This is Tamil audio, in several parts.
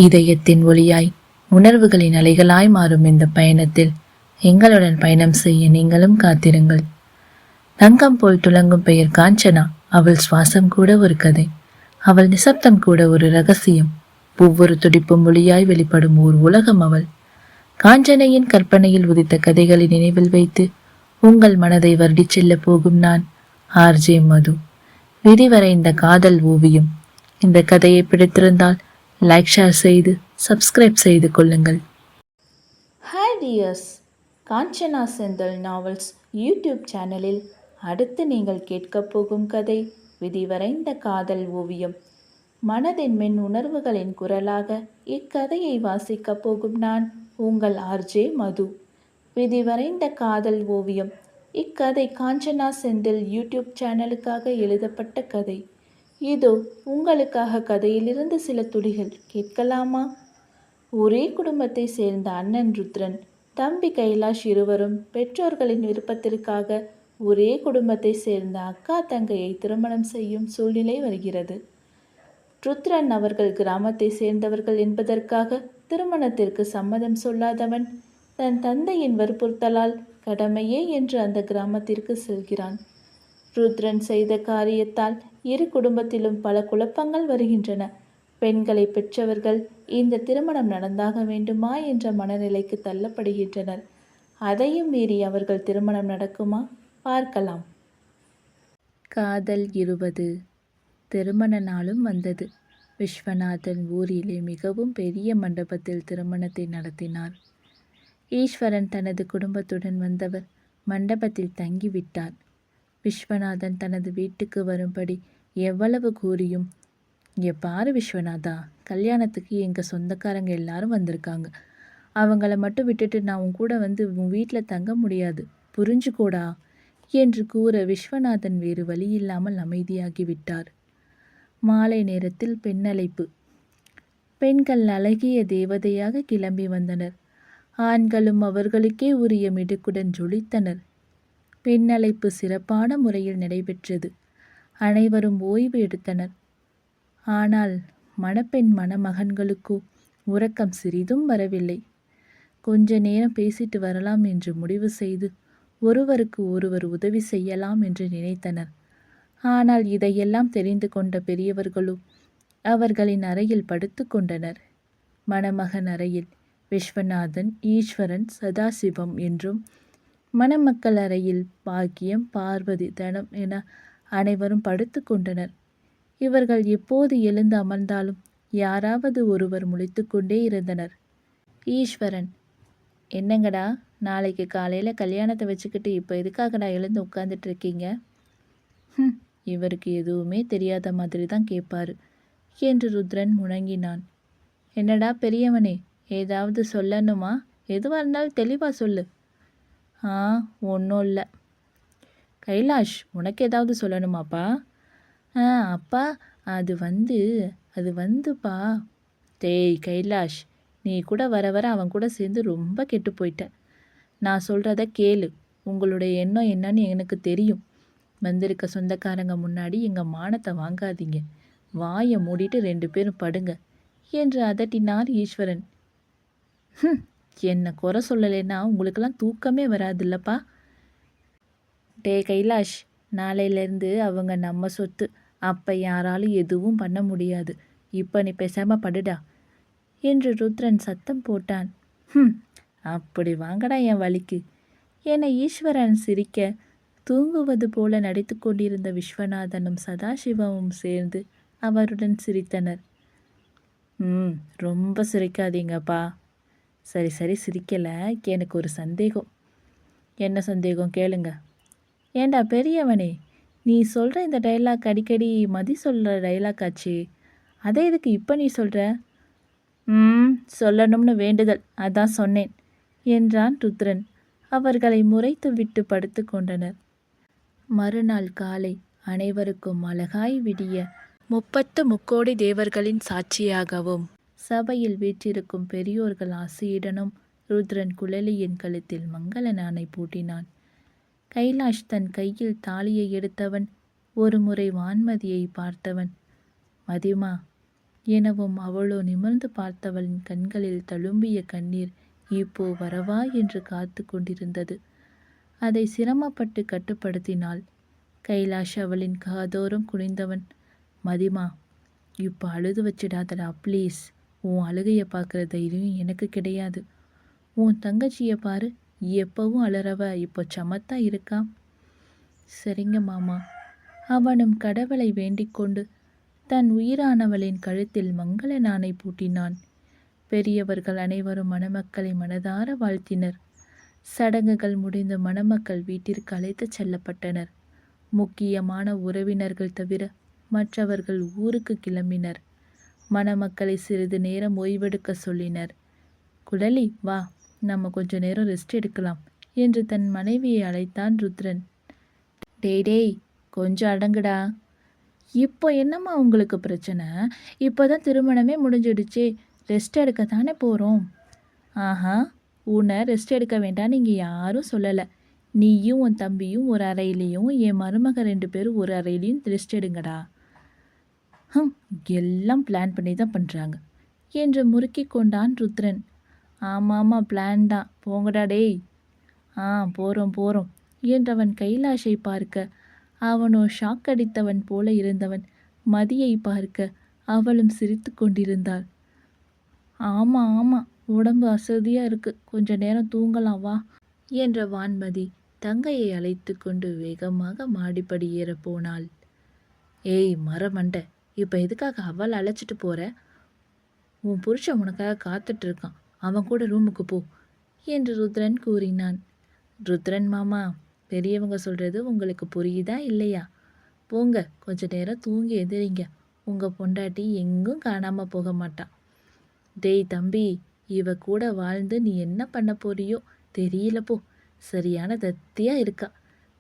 இதயத்தின் ஒளியாய் உணர்வுகளின் அலைகளாய் மாறும் இந்த பயணத்தில் எங்களுடன் பயணம் செய்ய நீங்களும் காத்திருங்கள். தங்கம் போல் துளங்கும் பெயர் காஞ்சனா. அவள் சுவாசம் கூட ஒரு கதை, அவள் நிசப்தம் கூட ஒரு ரகசியம். ஒவ்வொரு துடிப்பும் ஒளியாய் வெளிப்படும் ஓர் உலகம் அவள். காஞ்சனையின் கற்பனையில் உதித்த கதைகளை நினைவில் வைத்து உங்கள் மனதை வருடிச் செல்ல போகும் நான், ஆர்ஜே மது. விரிவரைந்த காதல் ஓவியம். இந்த கதையை பிடித்திருந்தால் லைக், ஷேர் செய்து சப்ஸ்கிரைப் செய்து கொள்ளுங்கள். Hi tears, Kanchana Senthil novels YouTube சேனலில் அடுத்து நீங்கள் கேட்கப் போகும் கதை விதிவரைந்த காதல் ஓவியம். மனதின் மென் உணர்வுகளின் குரலாக இக்கதையை வாசிக்கப் போகும் நான், உங்கள் ஆர்ஜே மது. விதிவரைந்த காதல் ஓவியம். இக்கதை காஞ்சனா செந்தில் யூடியூப் சேனலுக்காக எழுதப்பட்ட கதை. இதோ உங்களுக்காக கதையிலிருந்து சில துளிகள் கேட்கலாமா? ஒரே குடும்பத்தை சேர்ந்த அண்ணன் ருத்ரன், தம்பி கைலாஷ் இருவரும் பெற்றோர்களின் விருப்பத்திற்காக ஒரே குடும்பத்தை சேர்ந்த அக்கா தங்கையை திருமணம் செய்யும் சூழ்நிலை வருகிறது. ருத்ரன் அவர்கள் கிராமத்தை சேர்ந்தவர்கள் என்பதற்காக திருமணத்திற்கு சம்மதம் சொல்லாதவன் தன் தந்தையின் வற்புறுத்தலால் கடமையே என்று அந்த கிராமத்திற்கு செல்கிறான். ருத்ரன் செய்த காரியத்தால் இரு குடும்பத்திலும் பல குழப்பங்கள் வருகின்றன. பெண்களை பெற்றவர்கள் இந்த திருமணம் நடந்தாக வேண்டுமா என்ற மனநிலைக்கு தள்ளப்படுகின்றனர். அதையும் மீறி அவர்கள் திருமணம் நடக்குமா? பார்க்கலாம். காதல் 20. திருமண நாளும் வந்தது. விஸ்வநாதன் ஊரிலே மிகவும் பெரிய மண்டபத்தில் திருமணத்தை நடத்தினார். ஈஸ்வரன் தனது குடும்பத்துடன் வந்தவர் மண்டபத்தில் தங்கிவிட்டார். விஸ்வநாதன் தனது வீட்டுக்கு வரும்படி எவ்வளவு கூறியும், இங்கே பாரு விஸ்வநாதா, கல்யாணத்துக்கு எங்கள் சொந்தக்காரங்க எல்லாரும் வந்திருக்காங்க. அவங்கள மட்டும் விட்டுட்டு நான் உன் கூட வந்து உன் வீட்டில் தங்க முடியாது, புரிஞ்சுக்கோடா என்று கூற விஸ்வநாதன் வேறு வழியில்லாமல் அமைதியாகிவிட்டார். மாலை நேரத்தில் பெண்ணழைப்பு. பெண்கள் அழகிய தேவதையாக கிளம்பி வந்தனர். ஆண்களும் அவர்களுக்கே உரிய மிடுக்குடன் ஜொலித்தனர். பெண்ணழைப்பு சிறப்பான முறையில் நடைபெற்றது. அனைவரும் ஓய்வு எடுத்தனர். ஆனால் மணப்பெண் மணமகன்களுக்கோ உறக்கம் சிறிதும் வரவில்லை. கொஞ்ச நேரம் பேசிட்டு வரலாம் என்று முடிவு செய்து ஒருவருக்கு ஒருவர் உதவி செய்யலாம் என்று நினைத்தனர். ஆனால் இதையெல்லாம் தெரிந்து கொண்ட பெரியவர்களோ அவர்களின் அறையில் படுத்து கொண்டனர். மணமகன் அறையில் விஸ்வநாதன், ஈஸ்வரன், சதாசிவம் என்றும், மணமக்கள் அறையில் பாக்கியம், பார்வதி, தனம் என அனைவரும் படுத்து கொண்டனர். இவர்கள் எப்போது எழுந்து அமர்ந்தாலும் யாராவது ஒருவர் முழித்து கொண்டே இருந்தனர். ஈஸ்வரன், என்னங்கடா, நாளைக்கு காலையில் கல்யாணத்தை வச்சுக்கிட்டு இப்போ எதுக்காகடா எழுந்து உட்காந்துட்டு இருக்கீங்க? இவருக்கு எதுவுமே தெரியாத மாதிரி தான் கேட்பாரு என்று ருத்ரன் முழங்கினான். என்னடா பெரியவனே, ஏதாவது சொல்லணுமா? எதுவாக இருந்தாலும் தெளிவாக சொல்லு. ஒன்றும் இல்லை. கைலாஷ், உனக்கு ஏதாவது சொல்லணுமாப்பா? அப்பா, அது வந்துப்பா. டேய் கைலாஷ், நீ கூட வர வர அவன் கூட சேர்ந்து ரொம்ப கெட்டு போயிட்ட. நான் சொல்கிறத கேளு. உங்களுடைய எண்ணம் என்னன்னு எனக்கு தெரியும். வந்திருக்க சொந்தக்காரங்க முன்னாடி எங்கள் மானத்தை வாங்காதீங்க. வாயை மூடிட்டு 2 பேரும் படுங்க என்று அதட்டினார் ஈஸ்வரன். என்னை குறை சொல்லலைன்னா உங்களுக்கெல்லாம் தூக்கமே வராதுல்லப்பா. டே கைலாஷ், நாளையிலேருந்து அவங்க நம்ம சொத்து. அப்போ யாராலும் எதுவும் பண்ண முடியாது. இப்போ நீ பேசாமல் படுடா என்று ருத்ரன் சத்தம் போட்டான். அப்படி வாங்கடா என் வலிக்கு என ஈஸ்வரன் சிரிக்க, தூங்குவது போல நடித்து கொண்டிருந்த விஸ்வநாதனும் சதாசிவமும் சேர்ந்து அவருடன் சிரித்தனர். ரொம்ப சிரிக்காதீங்கப்பா. சரி சிரிக்கலை. எனக்கு ஒரு சந்தேகம். என்ன சந்தேகம் கேளுங்க. ஏண்டா பெரியவனே, நீ சொல்கிற இந்த டைலாக் அடிக்கடி மதி சொல்கிற டைலாக் ஆச்சு. அதை எதுக்கு இப்போ நீ சொல்கிற? சொல்லணும்னு வேண்டுதல், அதான் சொன்னேன் என்றான் ருத்ரன். அவர்களை முறைத்து விட்டு படுத்து கொண்டனர். மறுநாள் காலை அனைவருக்கும் அழகாய் விடிய 33 தேவர்களின் சாட்சியாகவும் சபையில் வீற்றிருக்கும் பெரியோர்கள் ஆசையுடனும் ருத்ரன் குழலியின் கழுத்தில் மங்கள நாணை பூட்டினான். கைலாஷ் தன் கையில் தாலியை எடுத்தவன் ஒரு முறை வான்மதியை பார்த்தவன். மதிமா, எனவும் அவளோ நிமிர்ந்து பார்த்தவளின் கண்களில் தழும்பிய கண்ணீர் இப்போ வரவா என்று காத்து கொண்டிருந்தது. அதை சிரமப்பட்டு கட்டுப்படுத்தினாள். கைலாஷ் அவளின் காதோரம் குனிந்தவன், மதிமா, இப்போ அழுது வச்சிடாதடா ப்ளீஸ். உன் அழுகையை பார்க்குற தைரியம் எனக்கு கிடையாது. உன் தங்கச்சியை பாரு, எப்பவும் அலறவ இப்போ சமத்தா இருக்கா. சரிங்க மாமா. அவனும் கடவுளை வேண்டிக்கொண்டு தன் உயிரானவளின் கழுத்தில் மங்கள நாணை பூட்டினான். பெரியவர்கள் அனைவரும் மணமக்களை மனதார வாழ்த்தினர். சடங்குகள் முடிந்து மணமக்கள் வீட்டிற்கு அழைத்துச் செல்லப்பட்டனர். முக்கியமான உறவினர்கள் தவிர மற்றவர்கள் ஊருக்கு கிளம்பினர். மணமக்களை சிறிது நேரம் ஓய்வெடுக்க சொல்லினர். குழலி, வா, நம்ம கொஞ்ச நேரம் ரெஸ்ட் எடுக்கலாம் என்று தன் மனைவியை அழைத்தான் ருத்ரன். டேய் கொஞ்சம் அடங்குடா. இப்போ என்னம்மா உங்களுக்கு பிரச்சனை? இப்போ தான் திருமணமே முடிஞ்சிடுச்சே, ரெஸ்ட் எடுக்க தானே போகிறோம். ஆஹா, உன்னை ரெஸ்ட் எடுக்க வேண்டாம் நீங்கள் யாரும் சொல்லலை. நீயும் உன் தம்பியும் ஒரு அறையிலையும் என் மருமக 2 பேரும் ஒரு அறையிலையும் ரெஸ்ட் எடுங்கடா. எல்லாம் பிளான் பண்ணி தான் பண்ணுறாங்க என்று முறுக்கி கொண்டான் ருத்ரன். ஆமாம் பிளான் தான், போங்கடா டேய். போகிறோம் என்றவன் கைலாஷை பார்க்க அவனோ ஷாக் அடித்தவன் போல இருந்தவன் மதியை பார்க்க அவளும் சிரித்து கொண்டிருந்தாள். ஆமாம் உடம்பு அசதியாக இருக்குது, கொஞ்ச நேரம் தூங்கலாம் வா என்ற வான்மதி தங்கையை அழைத்து கொண்டு வேகமாக மாடிப்படி ஏற போனாள். ஏய் மரமண்டை, இப்போ எதுக்காக அவளை அழைச்சிட்டு போகிற? உன் புருஷன் உனக்காக காத்துட்ருக்கான், அவன் கூட ரூமுக்கு போ என்று ருத்ரன் கூறினான். ருத்ரன் மாமா, பெரியவங்க சொல்கிறது உங்களுக்கு புரியுதா இல்லையா? போங்க, கொஞ்ச நேரம் தூங்கி எதிரிங்க, உங்கள் பொண்டாட்டி எங்கும் காணாமல் போக மாட்டான். டேய் தம்பி, இவ கூட வாழ்ந்து நீ என்ன பண்ண போறியோ தெரியல போ, சரியான தத்தியாக இருக்கா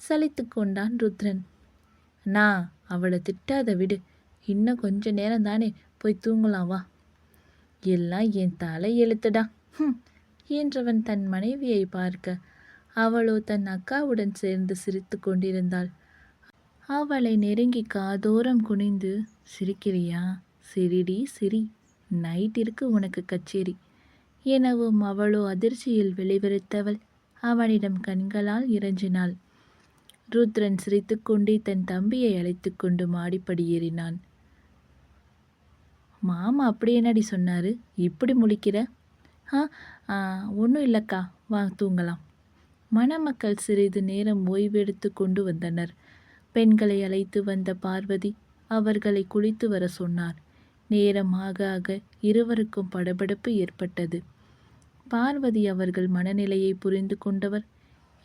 சலித்து கொண்டான் ருத்ரன். நான் அவளை திட்டாத விடு, இன்னும் கொஞ்ச நேரம் தானே, போய் தூங்கலாம் வா. எல்லாம் என் தலை எழுத்துடா என்றவன் தன் மனைவியை பார்க்க அவளோ தன் அக்காவுடன் சேர்ந்து சிரித்து கொண்டிருந்தாள். அவளை நெருங்கி காதோரம் குனிந்து, சிரிக்கிறியா? சிரிடி சிரி, நைட்டிற்கு உனக்கு கச்சேரி எனவும் அவளோ அதிர்ச்சியில் வெளிவருத்தவள் அவனிடம் கண்களால் இறைஞ்சினாள். ருத்ரன் சிரித்து கொண்டே தன் தம்பியை அழைத்து கொண்டு மாடிப்படி ஏறினான். மாமா அப்படி என்னடி சொன்னார், இப்படி முழிக்கிற? ஒன்றும் இல்லைக்கா, வா தூங்கலாம். மணமக்கள் சிறிது நேரம் ஓய்வெடுத்து கொண்டு வந்தனர். பெண்களை அழைத்து வந்த பார்வதி அவர்களை குளித்து வர சொன்னார். நேரம் ஆக ஆக இருவருக்கும் படபடப்பு ஏற்பட்டது. பார்வதி அவர்கள் மனநிலையை புரிந்து கொண்டவர்,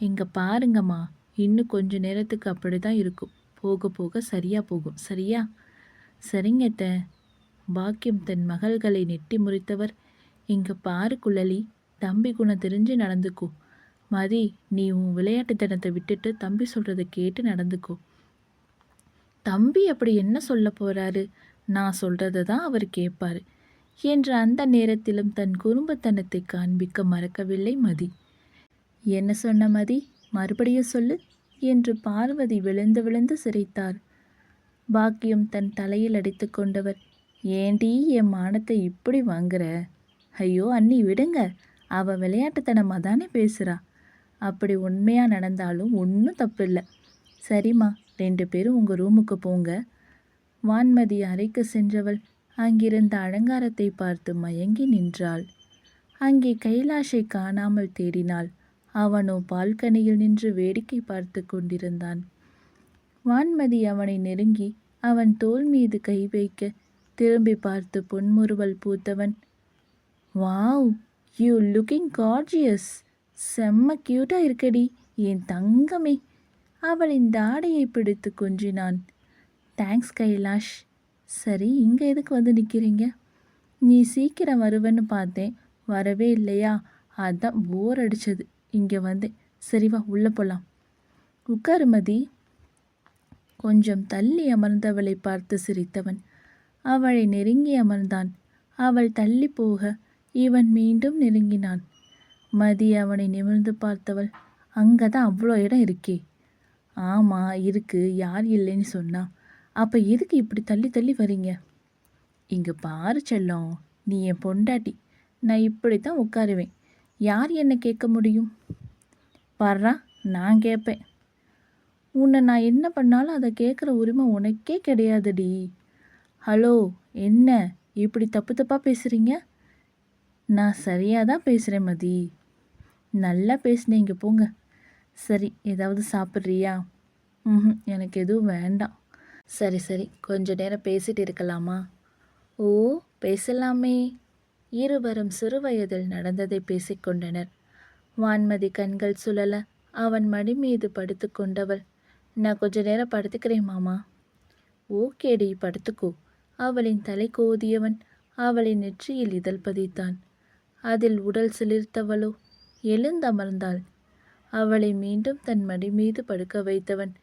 இங்க பாருங்கம்மா, இன்னும் கொஞ்ச நேரத்துக்கு அப்படி தான் இருக்கும், போக போக சரியா போகும், சரியா? சரிங்கத்த. பாக்கியம் தன் மகள்களை நெட்டி முறித்தவர், இங்க பாரு குழலி, தம்பி குணம் தெரிஞ்சு நடந்துக்கோ. மதி, நீ உன் விளையாட்டுத்தனத்தை விட்டுட்டு தம்பி சொல்கிறத கேட்டு நடந்துக்கோ. தம்பி அப்படி என்ன சொல்ல போகிறாரு, நான் சொல்கிறத தான் அவர் கேட்பார் என்ற அந்த நேரத்திலும் தன் குறும்புத்தனத்தை காண்பிக்க மறக்கவில்லை மதி. என்ன சொன்ன மதி, மறுபடியும் சொல்லு என்று பார்வதி விழுந்து விழுந்து சிரித்தார். பாக்கியம் தன் தலையில் அடித்து கொண்டவர், ஏண்டி என் மானத்தை இப்படி வாங்குற? ஐயோ அண்ணி விடுங்க, அவள் விளையாட்டுத்தனமாக தானே பேசுகிறா. அப்படி உண்மையாக நடந்தாலும் ஒன்றும் தப்பு இல்லை. சரிம்மா, 2 பேரும் உங்கள் ரூமுக்கு போங்க. வான்மதி அறைக்கு சென்றவள் அங்கிருந்த அலங்காரத்தை பார்த்து மயங்கி நின்றாள். அங்கே கைலாஷை காணாமல் தேடினாள். அவனோ பால்கனியில் நின்று வேடிக்கை பார்த்து கொண்டிருந்தான். வான்மதி அவனை நெருங்கி அவன் தோள் மீது கை வைக்க திரும்பி பார்த்து பொன்முறுவல் பூத்தவன், வாவ், யூ லுக்கிங் கார்ஜியஸ், செம்ம க்யூட்டாக இருக்கடி என் தங்கமே. அவளின் தாடையை பிடித்து கொஞ்சினான். தேங்க்ஸ் கைலாஷ். சரி, இங்கே எதுக்கு வந்து நிற்கிறீங்க? நீ சீக்கிரம் வருவேன்னு பார்த்தேன், வரவே இல்லையா? அதான் போர் அடிச்சது, இங்கே வந்தேன். சரி வா, உள்ளே போகலாம். உட்காரு மதி. கொஞ்சம் தள்ளி அமர்ந்தவளை பார்த்து சிரித்தவன் அவளை நெருங்கி அமர்ந்தான். அவள் தள்ளி போக இவன் மீண்டும் நெருங்கினான். மதி அவனை நிமிர்ந்து பார்த்தவள், அங்கே தான் அவ்வளோ இடம் இருக்கே. ஆமாம் இருக்கு, யார் இல்லைன்னு சொன்னா? அப்போ எதுக்கு இப்படி தள்ளி தள்ளி வரீங்க? இங்கே பாரு செல்லம், நீ என் பொண்டாட்டி. நான் இப்படி தான் உட்காருவேன். யார் என்ன கேட்க முடியும்? பாருடா, நான் கேட்பேன். உன்னை நான் என்ன பண்ணாலும் அதை கேட்குற உரிமை உனக்கே கிடையாதுடி. ஹலோ, என்ன இப்படி தப்பு தப்பாக பேசுகிறீங்க? நான் சரியாக தான் பேசுகிறேன் மதி. நல்லா பேசுனீங்க போங்க. சரி, ஏதாவது சாப்பிட்றியா? எனக்கு எதுவும் வேண்டாம். சரி சரி, கொஞ்ச நேரம் பேசிட்டு இருக்கலாமா? ஓ, பேசலாமே. இருவரும் சிறுவயதில் நடந்ததை பேசிக்கொண்டனர். வான்மதி கண்கள் சுழல அவன் மடி மீது படுத்து கொண்டவள், நான் கொஞ்ச நேரம் படுத்துக்கிறேன் மாமா. ஓகேடி, படுத்துக்கோ. அவளின் தலை கோதியவன் அவளின் நெற்றியில் இதழ் பதித்தான். அதில் உடல் சிலிர்த்தவளோ எழுந்தமர்ந்தாள். அவளை மீண்டும் தன் மடி மீது படுக்க வைத்தவன்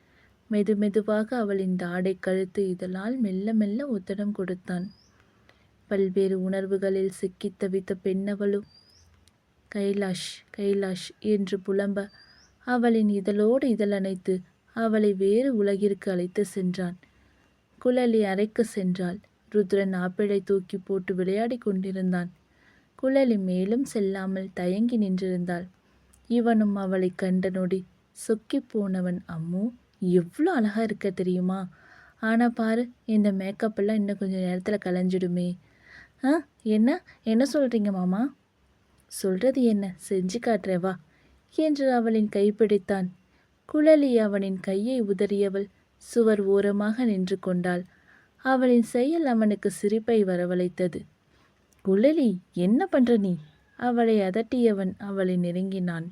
மெதுமெதுவாக அவளின் தாடை கழுத்து இதழால் மெல்ல மெல்ல ஒத்தடம் கொடுத்தான். பல்வேறு உணர்வுகளில் சிக்கித் தவித்த பெண்ணவளோ கைலாஷ் கைலாஷ் என்று புலம்ப அவளின் இதழோடு இதழணைத்து அவளை வேறு உலகிற்கு அழைத்து சென்றான். குழலி அறைக்கு சென்றாள். ருத்ரன் ஆப்பிளை தூக்கி போட்டு விளையாடி கொண்டிருந்தான். குழலி மேலும் செல்லாமல் தயங்கி நின்றிருந்தாள். இவனும் அவளை கண்ட நொடி சொக்கி போனவன், அம்மோ எவ்வளோ அழகா இருக்க தெரியுமா? ஆனால் பாரு, இந்த மேக்கப் எல்லாம் இன்னும் கொஞ்சம் நேரத்தில் கலைஞ்சிடுமே. என்ன என்ன சொல்கிறீங்க மாமா? சொல்கிறது என்ன, செஞ்சு காட்டுறவா என்று அவளின் கைப்பிடித்தான். குழலி அவனின் கையை உதறியவள் சுவர் ஓரமாக நின்று கொண்டாள். அவளின் செயல் அவனுக்கு சிரிப்பை வரவழைத்தது. குழலி, என்ன பண்ற நீ? அவளை அதட்டியவன் அவளை நெருங்கினான்.